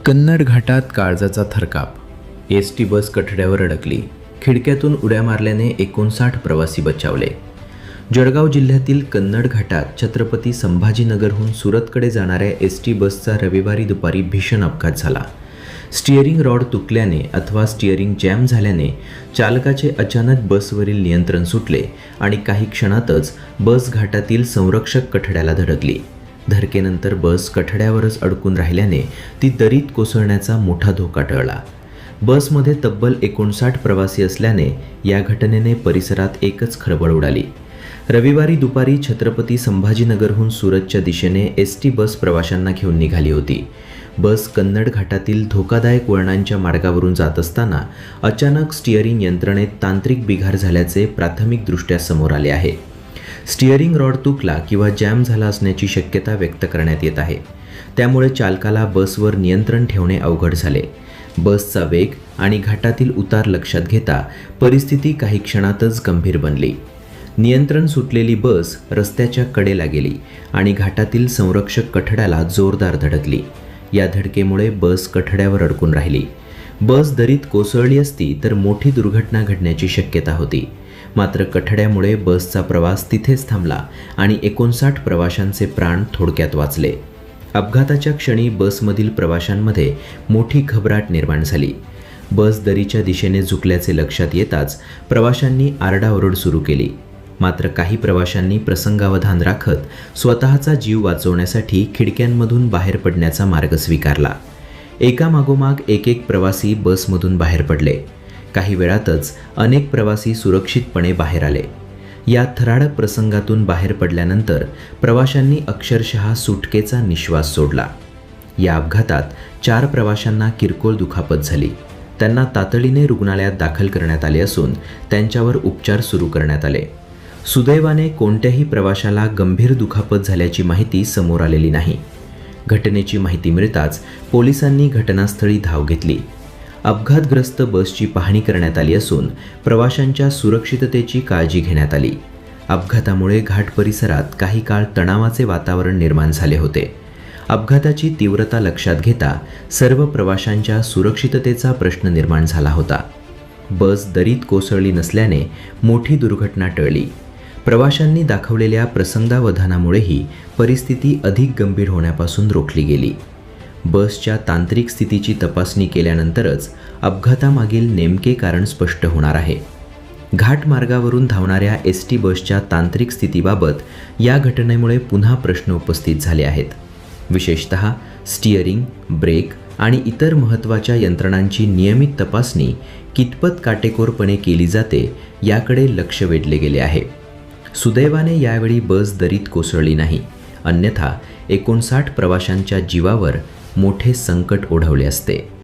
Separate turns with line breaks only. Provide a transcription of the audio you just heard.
कन्नड घाटात काळजाचा थरकाप. S T bus कठड्यावर अडकली. खिडक्यातून उड्या मारल्याने 59 प्रवासी बचावले. जळगाव जिल्ह्यातील कन्नड घाटात छत्रपती संभाजीनगरहून सुरतकडे जाणाऱ्या एस टी बसचा रविवारी दुपारी भीषण अपघात झाला. स्टिअरिंग रॉड तुटल्याने अथवा स्टिअरिंग जॅम झाल्याने चालकाचे अचानक बसवरील नियंत्रण सुटले आणि काही क्षणातच बस घाटातील संरक्षक कठड्याला धडकली. धडकेनंतर बस कठड्यावरच अडकून राहिल्याने ती दरीत कोसळण्याचा मोठा धोका टळला. बसमध्ये तब्बल 59 प्रवासी असल्याने या घटनेने परिसरात एकच खळबळ उडाली. रविवारी दुपारी छत्रपती संभाजीनगरहून सुरतच्या दिशेने एस टी बस प्रवाशांना घेऊन निघाली होती. बस कन्नड घाटातील धोकादायक वळणांच्या मार्गावरून जात असताना अचानक स्टिअरिंग यंत्रणेत तांत्रिक बिघाड झाल्याचे प्राथमिकदृष्ट्या समोर आले आहे. स्टिअरिंग रॉड तुटला किंवा जॅम झाला असण्याची शक्यता व्यक्त करण्यात येत आहे. त्यामुळे चालकाला बसवर नियंत्रण ठेवणे अवघड झाले. बसचा वेग आणि घाटातील उतार लक्षात घेता परिस्थिती काही क्षणातच गंभीर बनली. नियंत्रण सुटलेली बस रस्त्याच्या कडेला गेली आणि घाटातील संरक्षक कठड्याला जोरदार धडकली. या धडकेमुळे बस कठड्यावर अडकून राहिली. बस दरीत कोसळली असती तर मोठी दुर्घटना घडण्याची शक्यता होती. मात्र कठड्यामुळे बसचा प्रवास तिथेच थांबला आणि 59 प्रवाशांचे प्राण थोडक्यात वाचले. अपघाताच्या क्षणी बसमधील प्रवाशांमध्ये मोठी घबराट निर्माण झाली. बस दरीच्या दिशेने झुकल्याचे लक्षात येताच प्रवाशांनी आरडाओरड सुरू केली. मात्र काही प्रवाशांनी प्रसंगावधान राखत स्वतःचा जीव वाचवण्यासाठी खिडक्यांमधून बाहेर पडण्याचा मार्ग स्वीकारला. एकामागोमाग एक प्रवासी बसमधून बाहेर पडले. काही वेळातच अनेक प्रवासी सुरक्षितपणे बाहेर आले. या थरारक प्रसंगातून बाहेर पडल्यानंतर प्रवाशांनी अक्षरशः सुटकेचा निश्वास सोडला. या अपघातात 4 प्रवाशांना किरकोळ दुखापत झाली. त्यांना तातडीने रुग्णालयात दाखल करण्यात आले असून त्यांच्यावर उपचार सुरू करण्यात आले. सुदैवाने कोणत्याही प्रवाशाला गंभीर दुखापत झाल्याची माहिती समोर आलेली नाही. घटनेची माहिती मिळताच पोलिसांनी घटनास्थळी धाव घेतली. अपघातग्रस्त बसची पाहणी करण्यात आली असून प्रवाशांच्या सुरक्षिततेची काळजी घेण्यात आली. अपघातामुळे घाट परिसरात काही काळ तणावाचे वातावरण निर्माण झाले होते. अपघाताची तीव्रता लक्षात घेता सर्व प्रवाशांच्या सुरक्षिततेचा प्रश्न निर्माण झाला होता. बस दरीत कोसळली नसल्याने मोठी दुर्घटना टळली. प्रवाशांनी दाखवलेल्या प्रसंगावधानामुळेही परिस्थिती अधिक गंभीर होण्यापासून रोखली गेली. बसच्या तांत्रिक स्थितीची तपासणी केल्यानंतरच अपघातामागील नेमके कारण स्पष्ट होणार आहे. घाट मार्गावरून धावणाऱ्या एस टी बसच्या तांत्रिक स्थितीबाबत या घटनेमुळे पुन्हा प्रश्न उपस्थित झाले आहेत. विशेषतः स्टिअरिंग, ब्रेक आणि इतर महत्त्वाच्या यंत्रणांची नियमित तपासणी कितपत काटेकोरपणे केली जाते याकडे लक्ष वेधले गेले आहे. सुदैवाने यावेळी बस दरीत कोसळली नाही, अन्यथा 59 प्रवाशांच्या जीवावर मोठे संकट ओढवले असते.